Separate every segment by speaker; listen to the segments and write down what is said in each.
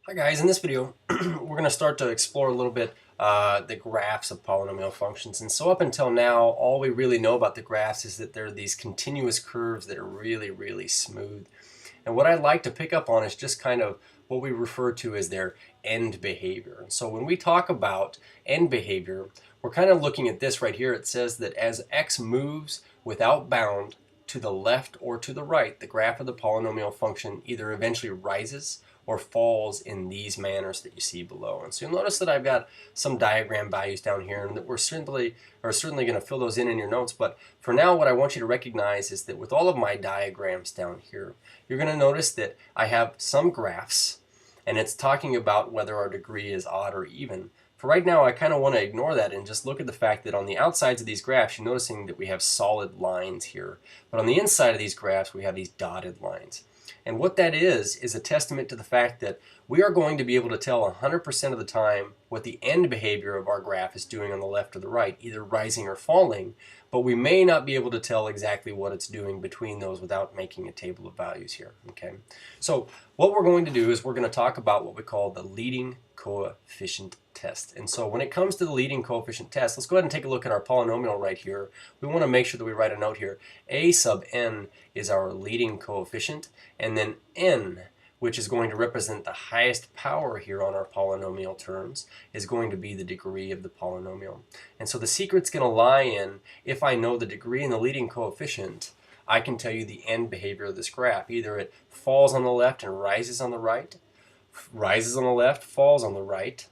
Speaker 1: Hi guys, in this video we're going to start to explore a little bit the graphs of polynomial functions. And so up until now, all we really know about the graphs is that they're these continuous curves that are really smooth. And what I'd like to pick up on is just kind of what we refer to as their end behavior. And so when we talk about end behavior, we're kind of looking at this right here. It says that as x moves without bound to the left or to the right, the graph of the polynomial function either eventually rises or falls in these manners that you see below. And so you'll notice that I've got some diagram values down here, and that we're certainly going to fill those in your notes. But for now, what I want you to recognize is that with all of my diagrams down here, you're going to notice that I have some graphs, and it's talking about whether our degree is odd or even. For right now, I kind of want to ignore that and just look at the fact that on the outsides of these graphs, you're noticing that we have solid lines here. But on the inside of these graphs, we have these dotted lines. And what that is a testament to the fact that we are going to be able to tell 100% of the time what the end behavior of our graph is doing on the left or the right, either rising or falling, but we may not be able to tell exactly what it's doing between those without making a table of values here. Okay, so what we're going to do is we're going to talk about what we call the leading coefficient test. And so when it comes to the leading coefficient test, let's go ahead and take a look at our polynomial right here. We want to make sure that we write a note here. A sub n is our leading coefficient, and then n, which is going to represent the highest power here on our polynomial terms, is going to be the degree of the polynomial. And so the secret's going to lie in, if I know the degree and the leading coefficient, I can tell you the end behavior of this graph. Either it falls on the left and rises on the right, rises on the left, falls on the right,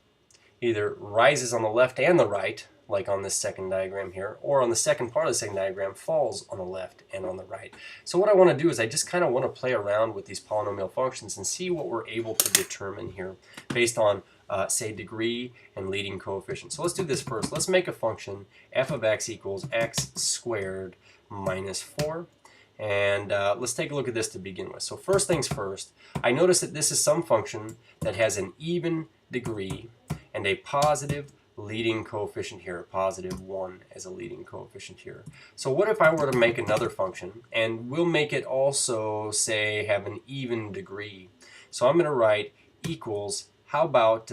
Speaker 1: either rises on the left and the right, like on this second diagram here, or on the second part of the second diagram, falls on the left and on the right. So what I want to do is I just kind of want to play around with these polynomial functions and see what we're able to determine here based on, say, degree and leading coefficient. So let's do this first. Let's make a function f of x equals x squared minus 4. And let's take a look at this to begin with. So first things first, I notice that this is some function that has an even degree and a positive leading coefficient here, a positive 1 as a leading coefficient here. So what if I were to make another function, and we'll make it also, say, have an even degree. So I'm going to write equals, how about,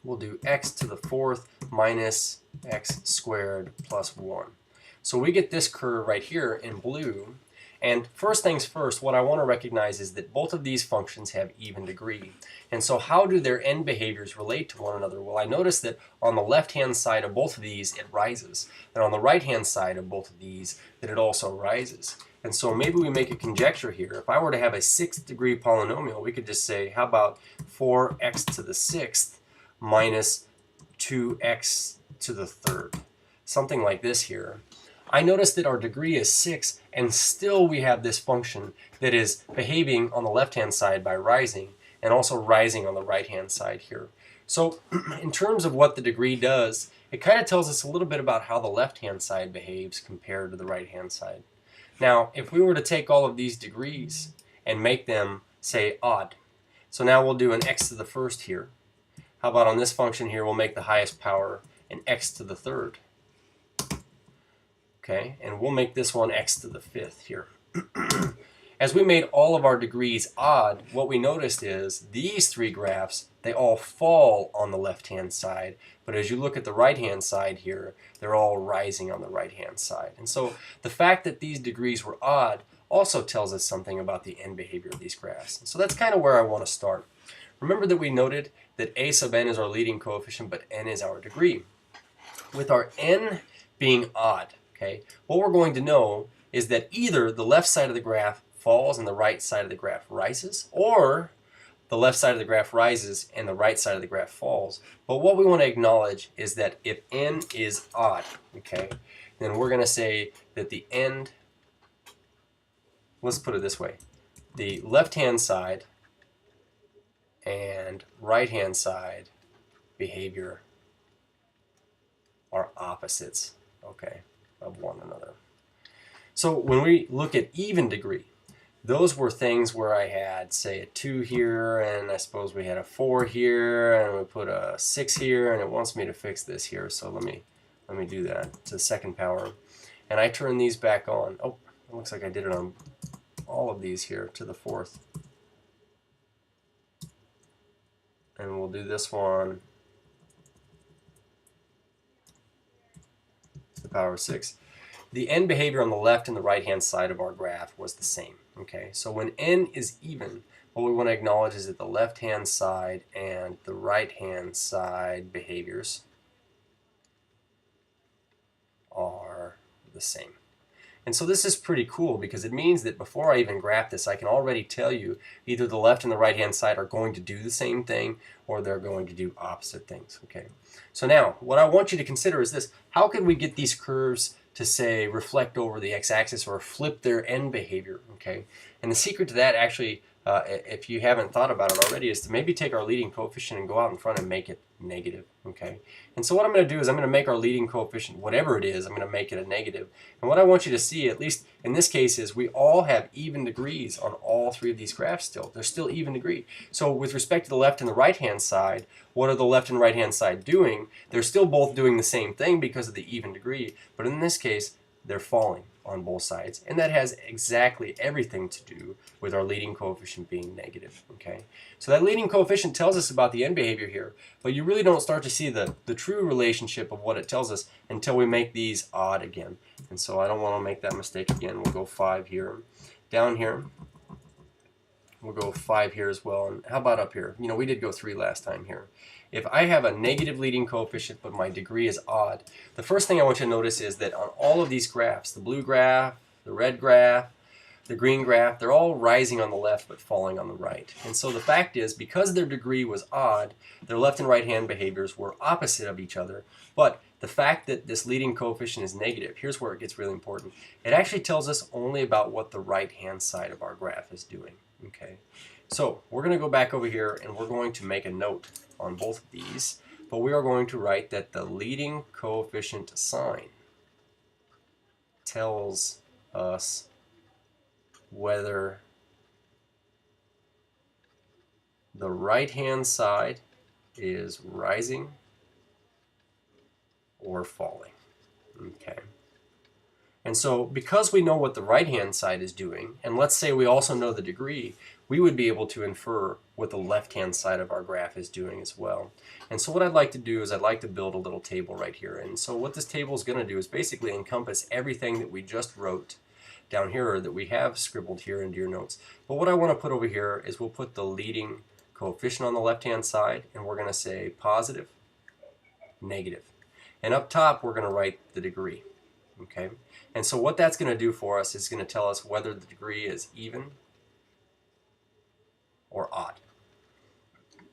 Speaker 1: we'll do x to the 4th minus x squared plus 1. So we get this curve right here in blue. And first things first, what I want to recognize is that both of these functions have even degree. And so how do their end behaviors relate to one another? Well, I notice that on the left-hand side of both of these, it rises. And on the right-hand side of both of these, that it also rises. And so maybe we make a conjecture here. If I were to have a 6th degree polynomial, we could just say, how about 4x to the 6th minus 2x to the 3rd? Something like this here. I notice that our degree is 6, and still we have this function that is behaving on the left-hand side by rising, and also rising on the right-hand side here. So in terms of what the degree does, it kind of tells us a little bit about how the left-hand side behaves compared to the right-hand side. Now, if we were to take all of these degrees and make them, say, odd, so now we'll do an x to the 1st here. How about on this function here, we'll make the highest power an x to the 3rd. Okay, and we'll make this one x to the 5th here. As we made all of our degrees odd, what we noticed is these three graphs, they all fall on the left-hand side, but as you look at the right-hand side here, they're all rising on the right-hand side. And so the fact that these degrees were odd also tells us something about the end behavior of these graphs. So that's kind of where I want to start. Remember that we noted that a sub n is our leading coefficient, but n is our degree. With our n being odd, okay, what we're going to know is that either the left side of the graph falls and the right side of the graph rises, or the left side of the graph rises and the right side of the graph falls. But what we want to acknowledge is that if n is odd, okay, then we're going to say that the end, let's put it this way, the left-hand side and right-hand side behavior are opposites, okay, of one another. So when we look at even degree, those were things where I had, say, a 2 here, and I suppose we had a 4 here, and we put a 6 here, and it wants me to fix this here. So let me do that to the second power. And I turn these back on. Oh, it looks like I did it on all of these here to the 4th. and we'll do this one to the power of 6. The end behavior on the left and the right hand side of our graph was the same. Okay, so when n is even, what we want to acknowledge is that the left hand side and the right hand side behaviors are the same. And so this is pretty cool because it means that before I even graph this, I can already tell you either the left and the right hand side are going to do the same thing or they're going to do opposite things. Okay. So now what I want you to consider is this: how could we get these curves to say reflect over the x-axis or flip their end behavior? Okay. And the secret to that actually, if you haven't thought about it already, is to maybe take our leading coefficient and go out in front and make it negative. Okay. And so what I'm going to do is I'm going to make our leading coefficient, whatever it is, I'm going to make it a negative. And what I want you to see, at least in this case, is we all have even degrees on all three of these graphs still. They're still even degree. So with respect to the left and the right hand side, what are the left and right hand side doing? They're still both doing the same thing because of the even degree. But in this case, they're falling on both sides, and that has exactly everything to do with our leading coefficient being negative. Okay, so that leading coefficient tells us about the end behavior here, but you really don't start to see the true relationship of what it tells us until we make these odd again. And so I don't want to make that mistake again. We'll go 5 here. Down here, we'll go 5 here as well. And how about up here? You know, we did go 3 last time here. If I have a negative leading coefficient but my degree is odd, the first thing I want you to notice is that on all of these graphs, the blue graph, the red graph, the green graph, they're all rising on the left but falling on the right. And so the fact is, because their degree was odd, their left and right hand behaviors were opposite of each other. But the fact that this leading coefficient is negative, here's where it gets really important. It actually tells us only about what the right hand side of our graph is doing. Okay, so we're going to go back over here and we're going to make a note on both of these, but we are going to write that the leading coefficient sign tells us whether the right hand side is rising or falling. Okay. And so because we know what the right hand side is doing, and let's say we also know the degree, we would be able to infer what the left hand side of our graph is doing as well. And so what I'd like to do is I'd like to build a little table right here. And so what this table is going to do is basically encompass everything that we just wrote down here, or that we have scribbled here into your notes. But what I want to put over here is we'll put the leading coefficient on the left hand side, and we're going to say positive, negative. And up top we're going to write the degree. Okay, and so what that's going to do for us is going to tell us whether the degree is even or odd.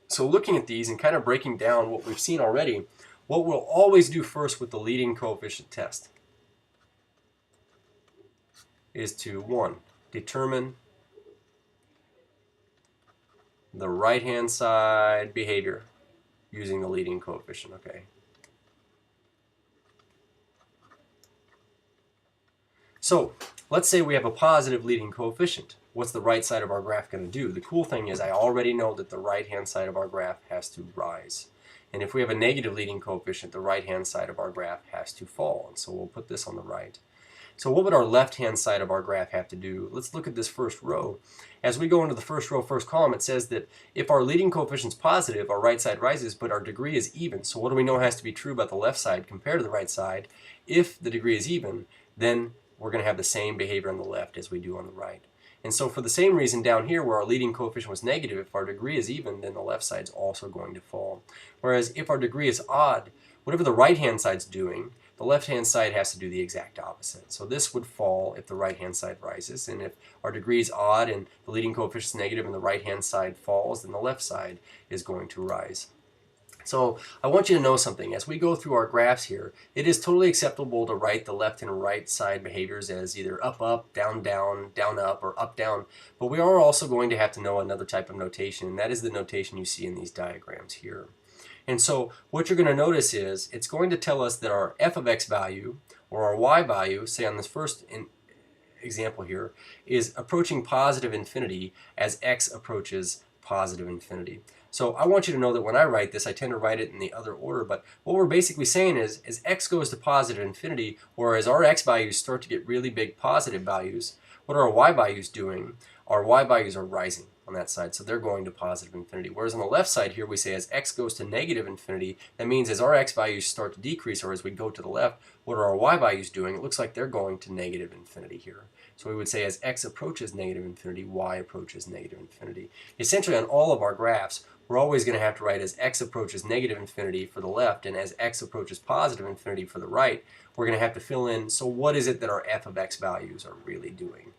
Speaker 1: So looking at these and kind of breaking down what we've seen already, what we'll always do first with the leading coefficient test is to, 1, determine the right hand side behavior using the leading coefficient. Okay. So let's say we have a positive leading coefficient. What's the right side of our graph going to do? The cool thing is I already know that the right hand side of our graph has to rise. And if we have a negative leading coefficient, the right hand side of our graph has to fall. And so we'll put this on the right. So what would our left hand side of our graph have to do? Let's look at this first row. As we go into the first row, first column, it says that if our leading coefficient is positive, our right side rises, but our degree is even. So what do we know has to be true about the left side compared to the right side? If the degree is even, then we're going to have the same behavior on the left as we do on the right. And so for the same reason down here where our leading coefficient was negative, if our degree is even, then the left side is also going to fall. Whereas if our degree is odd, whatever the right hand side's doing, the left hand side has to do the exact opposite. So this would fall if the right hand side rises, and if our degree is odd and the leading coefficient is negative and the right hand side falls, then the left side is going to rise. So I want you to know something. As we go through our graphs here, it is totally acceptable to write the left and right side behaviors as either up, up, down, down, down, up, or up, down. But we are also going to have to know another type of notation, and that is the notation you see in these diagrams here. And so what you're going to notice is it's going to tell us that our f of x value, or our y value, say on this first example here, is approaching positive infinity as x approaches positive infinity. So I want you to know that when I write this, I tend to write it in the other order, but what we're basically saying is as x goes to positive infinity, or as our x values start to get really big positive values, what are our y values doing? our y values are rising on that side, so they're going to positive infinity. Whereas on the left side here we say as x goes to negative infinity, that means as our x values start to decrease, or as we go to the left, what are our y values doing? It looks like they're going to negative infinity here. So we would say as x approaches negative infinity, y approaches negative infinity. Essentially on all of our graphs, we're always going to have to write as x approaches negative infinity for the left, and as x approaches positive infinity for the right, we're going to have to fill in, so what is it that our f of x values are really doing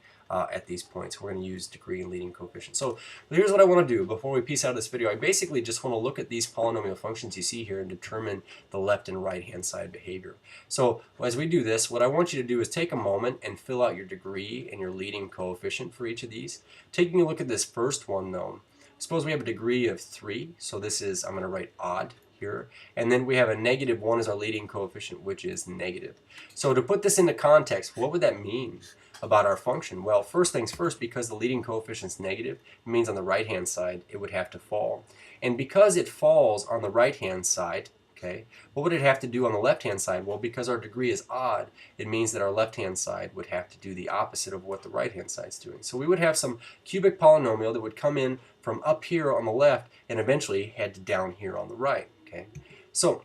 Speaker 1: at these points? We're going to use degree and leading coefficient. So here's what I want to do before we piece out this video. I basically just want to look at these polynomial functions you see here and determine the left and right hand side behavior. So as we do this, what I want you to do is take a moment and fill out your degree and your leading coefficient for each of these. Taking a look at this first one though, suppose we have a degree of 3, so this is, I'm going to write odd here, and then we have a -1 as our leading coefficient, which is negative. So to put this into context, what would that mean about our function? Well, first things first, because the leading coefficient is negative, it means on the right hand side it would have to fall. And because it falls on the right hand side, okay, what would it have to do on the left hand side? Well, because our degree is odd, it means that our left hand side would have to do the opposite of what the right hand side is doing. So we would have some cubic polynomial that would come in from up here on the left and eventually head to down here on the right. Okay, so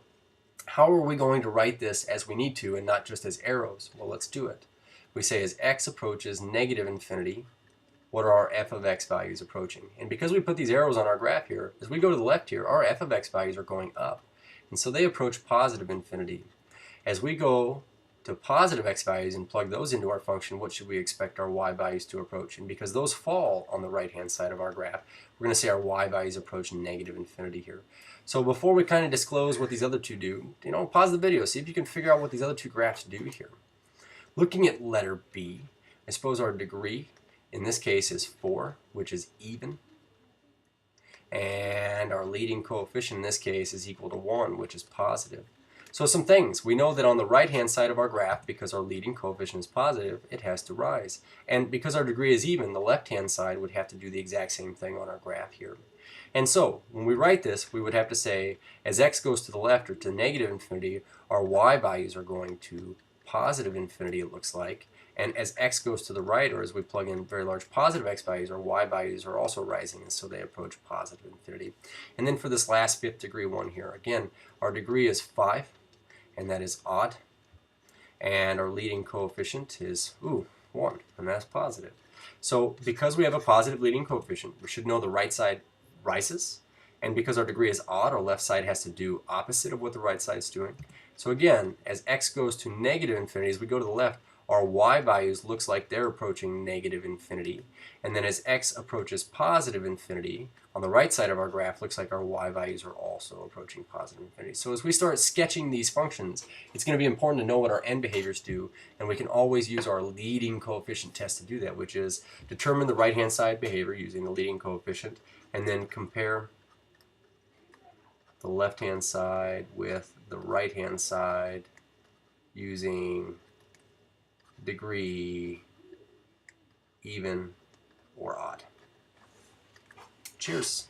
Speaker 1: how are we going to write this as we need to and not just as arrows? Well, let's do it. We say as x approaches negative infinity, what are our f of x values approaching? And because we put these arrows on our graph here, as we go to the left here, our f of x values are going up. And so they approach positive infinity. As we go to positive x values and plug those into our function, what should we expect our y values to approach? And because those fall on the right hand side of our graph, we're going to say our y values approach negative infinity here. So before we kind of disclose what these other two do, pause the video, see if you can figure out what these other two graphs do here. Looking at letter B, I suppose our degree in this case is 4, which is even. And our leading coefficient in this case is equal to 1, which is positive. So some things. We know that on the right-hand side of our graph, because our leading coefficient is positive, it has to rise. And because our degree is even, the left-hand side would have to do the exact same thing on our graph here. And so, when we write this, we would have to say, as x goes to the left or to negative infinity, our y values are going to positive infinity, it looks like. And as x goes to the right, or as we plug in very large positive x values, our y values are also rising, and so they approach positive infinity. And then for this last 5th degree one here, again, our degree is 5, and that is odd. And our leading coefficient is, 1, and that's positive. So because we have a positive leading coefficient, we should know the right side rises. And because our degree is odd, our left side has to do opposite of what the right side is doing. So again, as x goes to negative infinity, as we go to the left, our y values looks like they're approaching negative infinity. And then as x approaches positive infinity, on the right side of our graph, looks like our y values are also approaching positive infinity. So as we start sketching these functions, it's going to be important to know what our end behaviors do, and we can always use our leading coefficient test to do that, which is determine the right-hand side behavior using the leading coefficient, and then compare the left-hand side with the right-hand side using degree, even, or odd. Cheers.